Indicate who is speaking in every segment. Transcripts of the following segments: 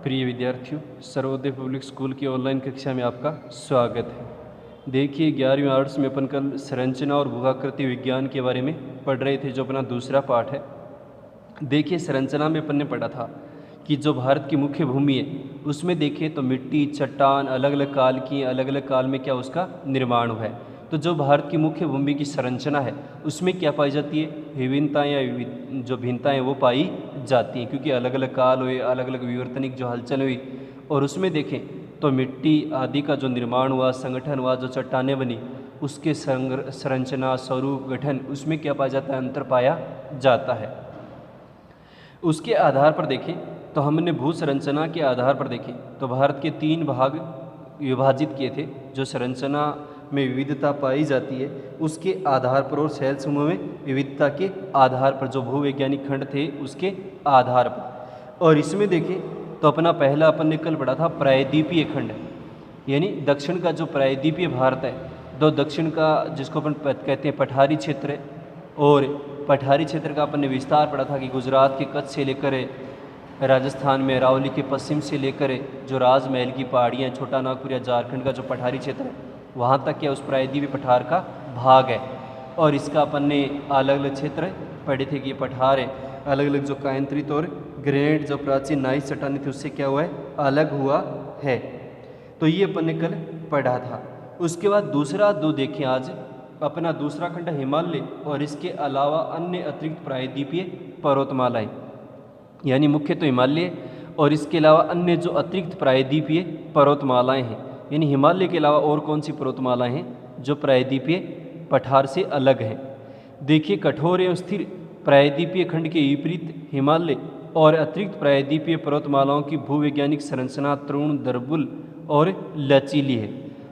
Speaker 1: प्रिय विद्यार्थियों, Sarvodaya public school की ऑनलाइन कक्षा में आपका स्वागत है। देखिए 11वीं आर्ट्स में अपन कल संरचना और भूआकृति विज्ञान के बारे में पढ़ रहे थे, जो अपना दूसरा पाठ है। देखिए संरचना में अपन ने पढ़ा था कि जो भारत की मुख्य भूमि है उसमें देखें तो मिट्टी, चट्टान अलग अलग काल की, अलग अलग काल में क्या उसका निर्माण हुआ है। तो जो भारत की मुख्य भूमि की संरचना है उसमें क्या पाई जाती है, विभिन्नताएँ या जो भिन्नताएँ वो पाई जाती हैं, क्योंकि अलग अलग काल हुए, अलग अलग विवर्तनिक जो हलचल हुई। और उसमें देखें तो मिट्टी आदि का जो निर्माण हुआ, संगठन हुआ, जो चट्टानें बनी, उसके संरचना, स्वरूप, गठन, उसमें क्या पाया जाता है, अंतर पाया जाता है। उसके आधार पर देखें तो हमने भू संरचना के आधार पर देखें तो भारत के 3 भाग विभाजित किए थे। जो संरचना में विविधता पाई जाती है उसके आधार पर, और शैल समूह में विविधता के आधार पर, जो भूवैज्ञानिक खंड थे उसके आधार पर। और इसमें देखें तो अपना पहला अपन ने कल पढ़ा था प्रायद्वीपीय खंड, यानी दक्षिण का जो प्रायद्वीपीय भारत है, तो दक्षिण का जिसको अपन कहते हैं पठारी क्षेत्र है। और पठारी क्षेत्र का अपन ने विस्तार पढ़ा था कि गुजरात के कच्छ से लेकर राजस्थान में अरावली के पश्चिम से लेकर जो राजमहल की पहाड़ियाँ, छोटा नागपुर या झारखंड का जो पठारी क्षेत्र है वहाँ तक क्या उस प्रायद्वीपीय पठार का भाग है। और इसका अपन ने अलग अलग क्षेत्र पढ़े थे कि ये पठार है, अलग अलग जो कायंत्रित और ग्रेनाइट जो प्राचीन नाइस चट्टानें थी उससे क्या हुआ है, अलग हुआ है। तो ये अपन ने कल पढ़ा था। उसके बाद दूसरा दो देखें, आज अपना दूसरा खंड हिमालय और इसके अलावा अन्य अतिरिक्त प्रायद्वीपीय पर्वतमालाएं, यानी मुख्य तो हिमालय और इसके अलावा अन्य जो अतिरिक्त प्रायद्वीपीय पर्वतमालाएं हैं। यानी हिमालय के अलावा और कौन सी पर्वतमालाएं हैं जो प्रायद्वीपीय पठार से अलग हैं। देखिए कठोर एवं स्थिर प्रायद्वीपीय खंड के विपरीत हिमालय और अतिरिक्त प्रायद्वीपीय पर्वतमालाओं की भूवैज्ञानिक संरचना तृण, दर्बुल और लचीली है।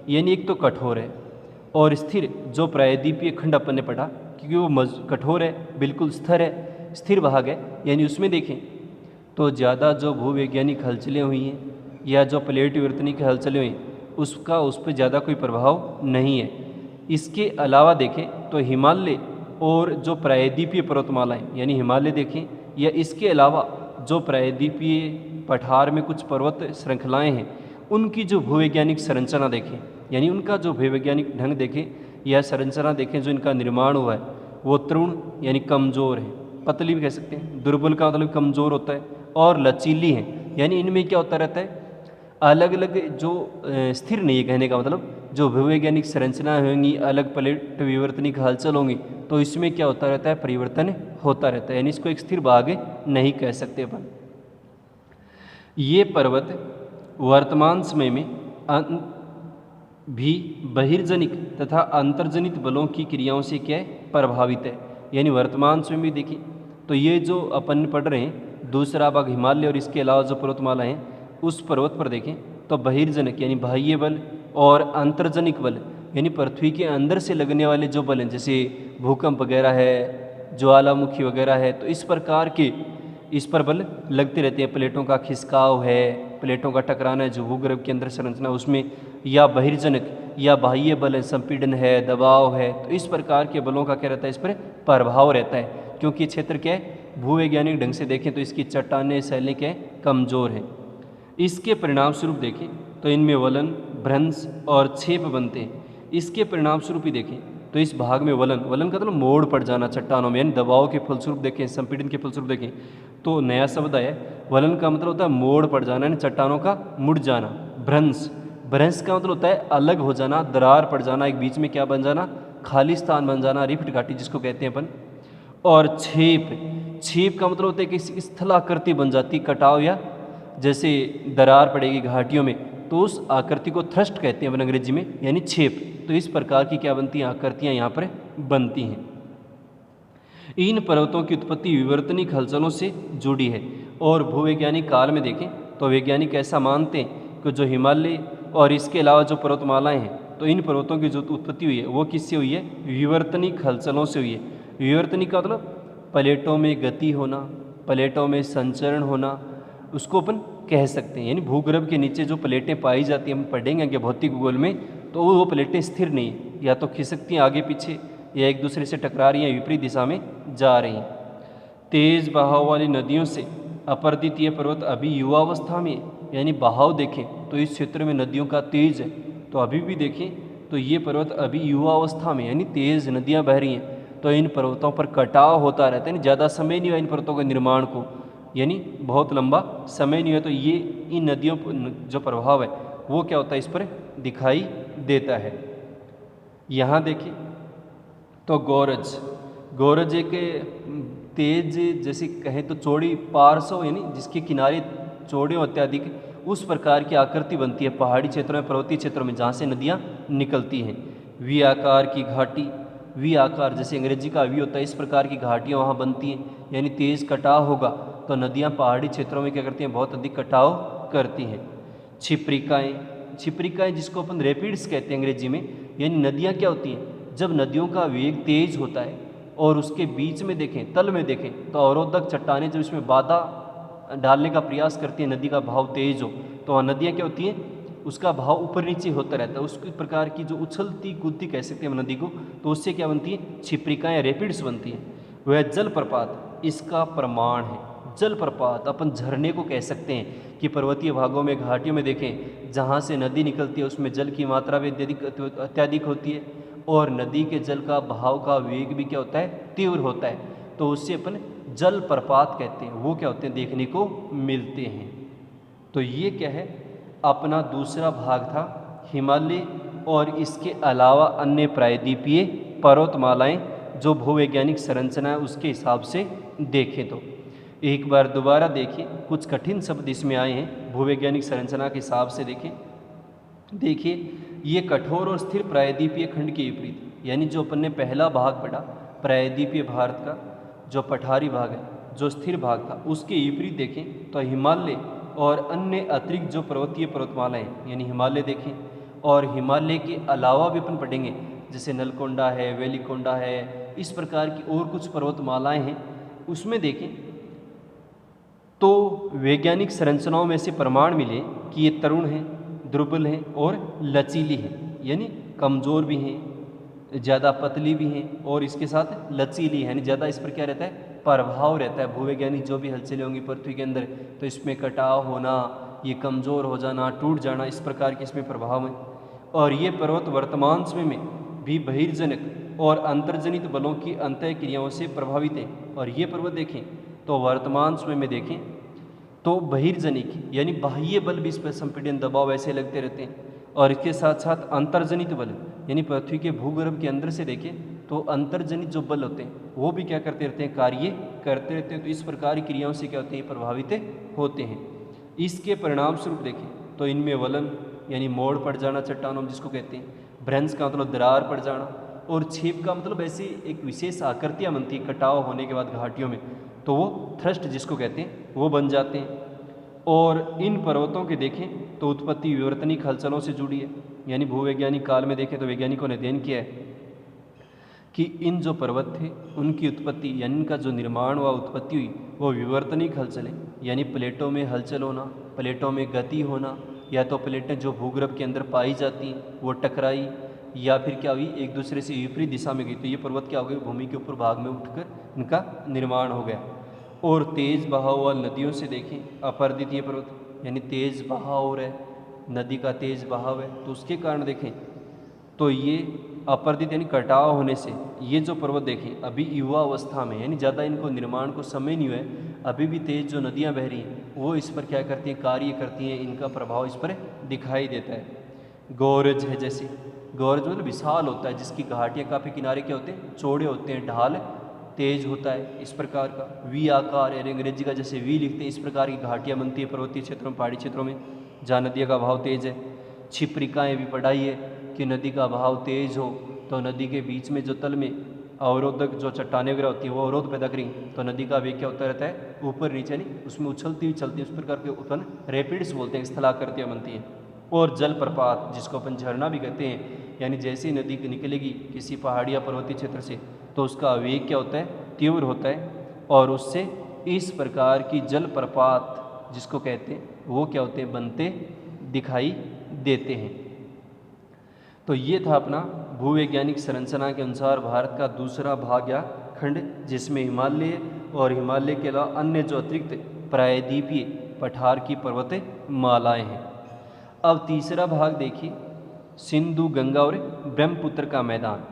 Speaker 1: यानी एक तो कठोर है और स्थिर जो प्रायद्वीपीय खंड अपन ने पढ़ा, क्योंकि वो कठोर है, बिल्कुल स्थिर है, स्थिर भाग है, यानी उसमें देखें तो ज़्यादा जो भूवैज्ञानिक हलचलें हुई हैं या जो प्लेट विवर्तनिक हलचलें हुई उसका उस पर ज़्यादा कोई प्रभाव नहीं है। इसके अलावा देखें तो हिमालय और जो प्रायद्वीपीय पर्वतमालाएं, यानी हिमालय देखें या इसके अलावा जो प्रायद्वीपीय पठार में कुछ पर्वत श्रृंखलाएं हैं उनकी जो भूवैज्ञानिक संरचना देखें, यानी उनका जो भूवैज्ञानिक ढंग देखें या संरचना देखें, जो इनका निर्माण हुआ है वो तृण यानी कमज़ोर है, पतली भी कह सकते हैं, दुर्बल का मतलब कमज़ोर होता है, और लचीली है, यानी इनमें क्या होता रहता है, अलग अलग जो स्थिर नहीं है, कहने का मतलब जो भूवैज्ञानिक संरचना होंगी, अलग प्लेट विवर्तनिक हलचल होंगी, तो इसमें क्या होता रहता है, परिवर्तन होता रहता है, यानी इसको एक स्थिर भाग नहीं कह सकते अपन। ये पर्वत वर्तमान समय में भी बहिर्जनिक तथा अंतर्जनित बलों की क्रियाओं से क्या है, प्रभावित है। यानी वर्तमान समय में देखिए तो ये जो अपन पढ़ रहे हैं दूसरा भाग हिमालय और इसके अलावा जो पर्वतमाला हैं, उस पर्वत पर देखें तो बहिर्जनक यानी बाह्य बल और अंतर्जनिक बल यानी पृथ्वी के अंदर से लगने वाले जो बल हैं, जैसे भूकंप वगैरह है, ज्वालामुखी वगैरह है, तो इस प्रकार के इस पर बल लगते रहते हैं। प्लेटों का खिसकाव है, प्लेटों का टकराना है जो भूगर्भ के अंदर संरचना उसमें, या बहिर्जनक या बाह्य बल है, संपीड़न है, दबाव है, तो इस प्रकार के बलों का क्या रहता है, इस पर प्रभाव रहता है। क्योंकि क्षेत्र क्या है, भूवैज्ञानिक ढंग से देखें तो इसकी चट्टानें, शैलें क्या है, कमज़ोर हैं। इसके परिणाम स्वरूप देखें तो इनमें वलन, भ्रंश और छेप बनते हैं। इसके परिणाम स्वरूप ही देखें तो इस भाग में वलन का मतलब मोड़ पड़ जाना चट्टानों में, यानी दबाव के फलस्वरूप देखें, संपीड़न के फलस्वरूप देखें तो नया शब्द है। वलन का मतलब होता है मोड़ पड़ जाना, यानी चट्टानों का मुड़ जाना। भ्रंश का मतलब होता है अलग हो जाना, दरार पड़ जाना, एक बीच में क्या बन जाना, खाली स्थान बन जाना, रिफ्ट घाटी जिसको कहते हैं अपन। और छेप का मतलब होता है कि स्थलाकृति बन जाती, कटाव या जैसे दरार पड़ेगी घाटियों में तो उस आकृति को थ्रस्ट कहते हैं अपन अंग्रेजी में, यानी छेप। तो इस प्रकार की क्या बनती हैं, आकृतियाँ यहाँ पर बनती हैं। इन पर्वतों की उत्पत्ति विवर्तनिक हलचलों से जुड़ी है। और भूवैज्ञानिक काल में देखें तो वैज्ञानिक ऐसा मानते हैं कि जो हिमालय और इसके अलावा जो पर्वतमालाएं हैं, तो इन पर्वतों की जो उत्पत्ति हुई है वो किससे हुई है, विवर्तनिक हलचलों से हुई है। विवर्तनिक का मतलब प्लेटों में गति होना, प्लेटों में संचरण होना, उसको अपन कह सकते हैं। यानी भूगर्भ के नीचे जो प्लेटें पाई जाती हैं, हम पढ़ेंगे कि भौतिक भूगोल में, तो वो प्लेटें स्थिर नहीं है, या तो खिसकती हैं आगे पीछे या एक दूसरे से टकरा रही हैं, विपरीत दिशा में जा रही हैं। तेज़ बहाव वाली नदियों से अपर्द्वितीय पर्वत अभी युवावस्था में है, यानी बहाव देखें तो इस क्षेत्र में नदियों का तेज है। तो अभी भी देखें तो ये पर्वत अभी युवावस्था में, यानी तेज नदियाँ बह रही हैं। तो इन पर्वतों पर कटाव होता रहता है, यानी ज़्यादा समय नहीं हुआ इन पर्वतों के निर्माण को, यानी बहुत लंबा समय नहीं हुआ। तो ये इन नदियों पर जो प्रभाव है वो क्या होता है, इस पर दिखाई देता है। यहाँ देखिए तो गोरज, गोरज एक तेज, जैसे कहें तो चौड़ी पार्श्व, यानी जिसके किनारे चौड़े और अत्यधिक, उस प्रकार की आकृति बनती है पहाड़ी क्षेत्रों में, पर्वतीय क्षेत्रों में जहाँ से नदियाँ निकलती हैं। वी आकार की घाटी, वी आकार जैसे अंग्रेजी का वी होता है, इस प्रकार की घाटियाँ वहाँ बनती हैं, यानी तेज़ कटाव होगा तो नदियाँ पहाड़ी क्षेत्रों में क्या करती हैं, बहुत अधिक कटाव करती हैं। छिप्रिकाएँ, छिप्रिकाएँ जिसको अपन रैपिड्स कहते हैं अंग्रेजी में, यानी नदियाँ क्या होती हैं, जब नदियों का वेग तेज होता है और उसके बीच में देखें, तल में देखें तो अवरोधक चट्टानें जब इसमें बाधा डालने का प्रयास करती है, नदी का भाव तेज हो तो वहाँ नदियाँ क्या होती हैं, उसका भाव ऊपर नीचे होता रहता है। उस प्रकार की जो उछलती कूदती कह सकते हैं नदी को, तो उससे क्या बनती है, छिप्रिकाएँ, रैपिड्स बनती हैं। वह जलप्रपात इसका प्रमाण है। जलप्रपात अपन झरने को कह सकते हैं कि पर्वतीय भागों में, घाटियों में देखें जहाँ से नदी निकलती है उसमें जल की मात्रा भी अत्यधिक होती है और नदी के जल का बहाव का वेग भी क्या होता है, तीव्र होता है। तो उससे अपन जलप्रपात कहते हैं, वो क्या होते हैं, देखने को मिलते हैं। तो ये क्या है, अपना दूसरा भाग था हिमालय और इसके अलावा अन्य प्रायद्वीपीय पर्वतमालाएं जो भूवैज्ञानिक संरचना है उसके हिसाब से देखें। तो एक बार दोबारा देखिए, कुछ कठिन शब्द इसमें आए हैं भूवैज्ञानिक संरचना के हिसाब से देखें। देखिए ये कठोर और स्थिर प्रायद्वीपीय खंड के विपरीत, यानी जो अपन ने पहला भाग पढ़ा प्रायद्वीपीय भारत का जो पठारी भाग है, जो स्थिर भाग था, उसके विपरीत देखें तो हिमालय और अन्य अतिरिक्त जो पर्वतीय पर्वतमालाएं यानी हिमालय देखें, और हिमालय के अलावा भी अपन पढ़ेंगे जैसे नलकोंडा है, वेलिकोंडा है, इस प्रकार की और कुछ पर्वतमालाएं हैं, उसमें देखें तो वैज्ञानिक संरचनाओं में से प्रमाण मिले कि ये तरुण हैं, दुर्बल हैं और लचीली हैं, यानी कमज़ोर भी हैं, ज़्यादा पतली भी हैं और इसके साथ लचीली है, यानी ज़्यादा इस पर क्या रहता है, प्रभाव रहता है। भूवैज्ञानिक जो भी हलचलें होंगी पृथ्वी के अंदर तो इसमें कटाव होना, ये कमज़ोर हो जाना, टूट जाना, इस प्रकार के इसमें प्रभाव है। और ये पर्वत वर्तमान समय में भी बहिर्जनक और अंतर्जनित बलों की अंतः क्रियाओं से प्रभावित है। और ये पर्वत देखें तो वर्तमान समय में देखें तो बहिर्जनिक यानी बाह्य बल भी इस पर संपीड़न दबाव ऐसे लगते रहते हैं, और इसके साथ साथ अंतर्जनित बल यानी पृथ्वी के भूगर्भ के अंदर से देखें तो अंतर्जनित जो बल होते हैं वो भी क्या करते रहते हैं, कार्य करते रहते हैं। तो इस प्रकार की क्रियाओं से क्या होते हैं, प्रभावित होते हैं। इसके परिणाम स्वरूप देखें तो इनमें वलन यानी मोड़ पड़ जाना चट्टानों में जिसको कहते हैं, भ्रंश का मतलब दरार पड़ जाना, और छेप का मतलब ऐसी एक विशेष आकृतियाँ बनती है कटाव होने के बाद घाटियों में, तो वो थ्रस्ट जिसको कहते हैं वो बन जाते हैं। और इन पर्वतों के देखें तो उत्पत्ति विवर्तनिक हलचलों से जुड़ी है, यानी भूवैज्ञानिक काल में देखें तो वैज्ञानिकों ने अध्ययन किया है कि इन जो पर्वत थे उनकी उत्पत्ति यानी इनका जो निर्माण व उत्पत्ति हुई वो विवर्तनिक हलचलें, यानी प्लेटों में हलचल होना, प्लेटों में गति होना, या तो प्लेटें जो भूगर्भ के अंदर पाई जाती हैं वो टकराई, या फिर क्या हुई एक दूसरे से विपरीत दिशा में गई, तो ये पर्वत क्या हो गए, भूमि के ऊपर भाग में उठकर इनका निर्माण हो गया। और तेज़ बहाव वाली नदियों से देखें, अपर्द्वितीय पर्वत यानी तेज़ बहाव हो रहा है, नदी का तेज़ बहाव है, तो उसके कारण देखें तो ये अपर्दित यानी कटाव होने से ये जो पर्वत देखें अभी युवा अवस्था में, यानी ज़्यादा इनको निर्माण को समय नहीं हुआ है, अभी भी तेज जो नदियाँ बह रही हैं वो इस पर क्या करती हैं, कार्य करती हैं, इनका प्रभाव इस पर दिखाई देता है। गोरज है जैसे, गोरज मतलब विशाल होता है जिसकी घाटियाँ काफ़ी किनारे क्या होते हैं, चौड़े होते हैं, ढाल तेज होता है, इस प्रकार का वी आकार यानी अंग्रेजी का जैसे वी लिखते हैं, इस प्रकार की घाटियाँ बनती है पर्वतीय क्षेत्रों में, पहाड़ी क्षेत्रों में जहाँ नदियों का भाव तेज है। छिप्रिकाएँ भी पढ़ाई है कि नदी का बहाव तेज हो तो नदी के बीच में जो तल में अवरोधक जो चट्टानें वगैरह होती है वो अवरोध पैदा करेंगी, तो नदी का वेग क्या होता रहता है, ऊपर नीचे नहीं, उसमें उछलती हुई चलती है, उस प्रकार के उत्पन्न रैपिड्स बोलते हैं, स्थलाकृतियाँ बनती हैं। और जलप्रपात जिसको अपन झरना भी कहते हैं, यानी जैसे ही नदी निकलेगी किसी पहाड़ी या पर्वतीय क्षेत्र से तो उसका वेग क्या होता है, तीव्र होता है, और उससे इस प्रकार की जलप्रपात जिसको कहते हैं वो क्या होते हैं, बनते दिखाई देते हैं। तो ये था अपना भूवैज्ञानिक संरचना के अनुसार भारत का दूसरा भाग या खंड, जिसमें हिमालय और हिमालय के अलावा अन्य जो अतिरिक्त प्रायद्वीपीय पठार की पर्वत मालाएँ हैं। अब तीसरा भाग देखिए, सिंधु गंगा और ब्रह्मपुत्र का मैदान,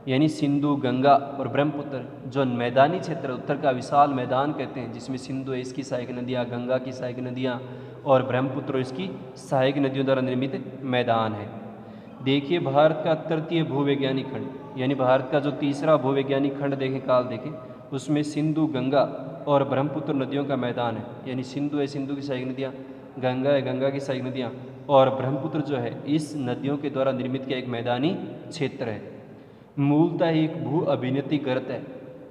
Speaker 1: यानी सिंधु गंगा और ब्रह्मपुत्र जो मैदानी क्षेत्र उत्तर का विशाल मैदान कहते हैं, जिसमें सिंधु है इसकी सहायक नदियाँ, गंगा की सहायक नदियाँ और ब्रह्मपुत्र इसकी सहायक नदियों द्वारा निर्मित मैदान है। देखिए भारत का तृतीय भूवैज्ञानिक खंड, यानी भारत का जो तीसरा भूवैज्ञानिक खंड देखें, काल देखें, उसमें सिंधु गंगा और ब्रह्मपुत्र नदियों का मैदान है, यानी सिंधु है सिंधु की सहायक नदियाँ, गंगा है गंगा की सहायक नदियाँ और ब्रह्मपुत्र जो है इस नदियों के द्वारा निर्मित का एक मैदानी क्षेत्र है। मूलतः एक भू अभिनति गर्त है,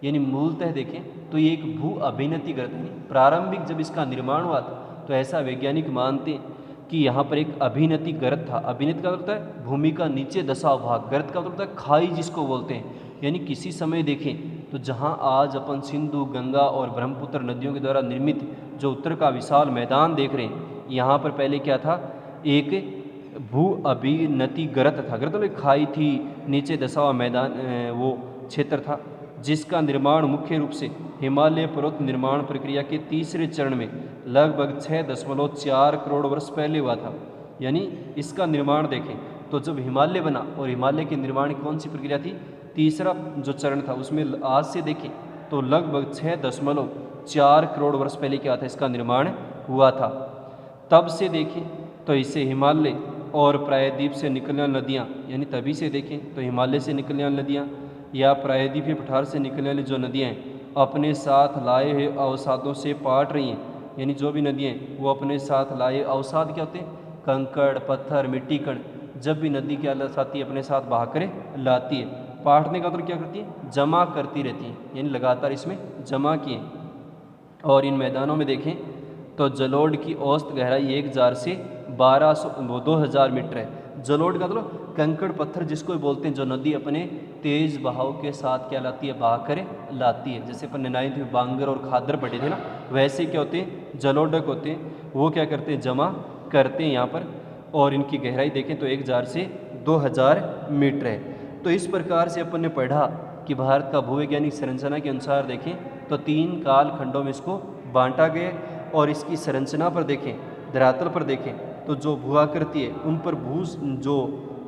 Speaker 1: यानी मूलतः देखें तो ये एक भू अभिनति गर्त है। प्रारंभिक जब इसका निर्माण हुआ था तो ऐसा वैज्ञानिक मानते हैं कि यहाँ पर एक अभिनति गर्त था। अभिनति का मतलब है भूमि का नीचे दसा भाग, गर्त का मतलब है खाई जिसको बोलते हैं, यानी किसी समय देखें तो जहाँ आज अपन सिंधु गंगा और ब्रह्मपुत्र नदियों के द्वारा निर्मित जो उत्तर का विशाल मैदान देख रहे हैं, यहाँ पर पहले क्या था, एक भू अभिनति गर्त था। गर्त मतलब खाई थी, नीचे दसा हुआ मैदान वो क्षेत्र था, जिसका निर्माण मुख्य रूप से हिमालय पर्वत निर्माण प्रक्रिया के तीसरे चरण में लगभग 6.4 करोड़ वर्ष पहले हुआ था। यानी इसका निर्माण देखें तो जब हिमालय बना, और हिमालय के निर्माण की कौन सी प्रक्रिया थी, तीसरा जो चरण था, उसमें आज से देखें तो लगभग 6.4 करोड़ वर्ष पहले क्या था, इसका निर्माण हुआ था। तब से देखें तो इससे हिमालय और प्रायद्वीप से निकलने वाली नदियाँ, यानी तभी से देखें तो हिमालय से निकलने वाली नदियाँ या प्रायद्वीपीय पठार से निकलने वाली जो नदियाँ हैं अपने साथ लाए हुए अवसादों से पाट रही हैं, यानी जो भी नदियाँ हैं वो अपने साथ लाए अवसाद क्या होते हैं, कंकड़ पत्थर मिट्टी कण, जब भी नदी क्या लाती है अपने साथ बहा कर लाती है। पाटने का मतलब क्या करती है, जमा करती रहती है, यानी लगातार इसमें जमा किए। और इन मैदानों में देखें तो जलोढ़ की औसत गहराई 1000 से 2000 मीटर है। जलोढ़ का मतलब कंकड़ पत्थर जिसको बोलते हैं, जो नदी अपने तेज बहाव के साथ क्या लाती है, बहा कर लाती है। जैसे अपन नाइन्थ में बांगर और खादर पढ़े थे ना, वैसे क्या होते हैं, जलोढ़क होते हैं, वो क्या करते हैं, जमा करते हैं यहाँ पर। और इनकी गहराई देखें तो 1000 से 2000 मीटर है। तो इस प्रकार से अपन ने पढ़ा कि भारत का भूवैज्ञानिक संरचना के अनुसार देखें तो 3 काल खंडों में इसको बांटा गया, और इसकी संरचना पर देखें, धरातल पर देखें तो जो भूआकृति है उन पर जो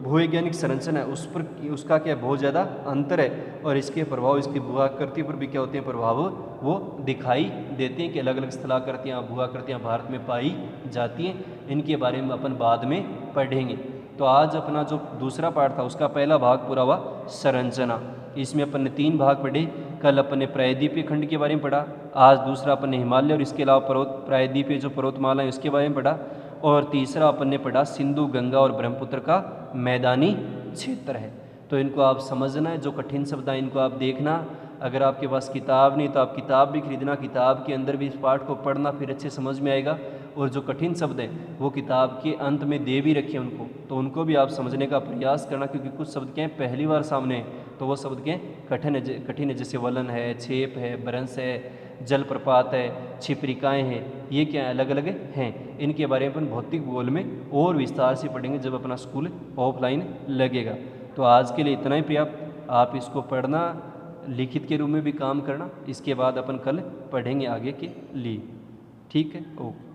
Speaker 1: भूवैज्ञानिक संरचना है उस पर उसका क्या बहुत ज़्यादा अंतर है, और इसके प्रभाव इसकी भूआकृति पर भी क्या होते हैं, प्रभाव वो दिखाई देते हैं कि अलग अलग स्थलाकृतियाँ भूआकृतियाँ भारत में पाई जाती हैं। इनके बारे में अपन बाद में पढ़ेंगे। तो आज अपना जो दूसरा पार्ट था उसका पहला भाग पूरा हुआ संरचना। इसमें अपन ने 3 भाग पढ़े। कल अपन ने प्रायद्वीपीय खंड के बारे में पढ़ा, आज दूसरा अपन ने हिमालय और इसके अलावा पर्वत प्रायद्वीपीय जो पर्वतमाला है उसके बारे में पढ़ा, और तीसरा अपन ने पढ़ा सिंधु गंगा और ब्रह्मपुत्र का मैदानी क्षेत्र है। तो इनको आप समझना है, जो कठिन शब्द हैं इनको आप देखना। अगर आपके पास किताब नहीं तो आप किताब भी खरीदना, किताब के अंदर भी इस पाठ को पढ़ना, फिर अच्छे समझ में आएगा। और जो कठिन शब्द हैं वो किताब के अंत में दे भी रखे उनको, तो उनको भी आप समझने का प्रयास करना, क्योंकि कुछ शब्द क्या हैं पहली बार सामने हैं तो वो शब्द क्या कठिन है। जैसे वलन है, छेप है, भ्रंश है, जलप्रपात है, छिपरिकाएँ हैं, ये क्या अलग अलग हैं। इनके बारे में अपन भौतिक भूगोल में और विस्तार से पढ़ेंगे जब अपना स्कूल ऑफलाइन लगेगा। तो आज के लिए इतना ही पर्याप्त। आप इसको पढ़ना, लिखित के रूप में भी काम करना, इसके बाद अपन कल पढ़ेंगे आगे के लिए। ठीक है, ओके।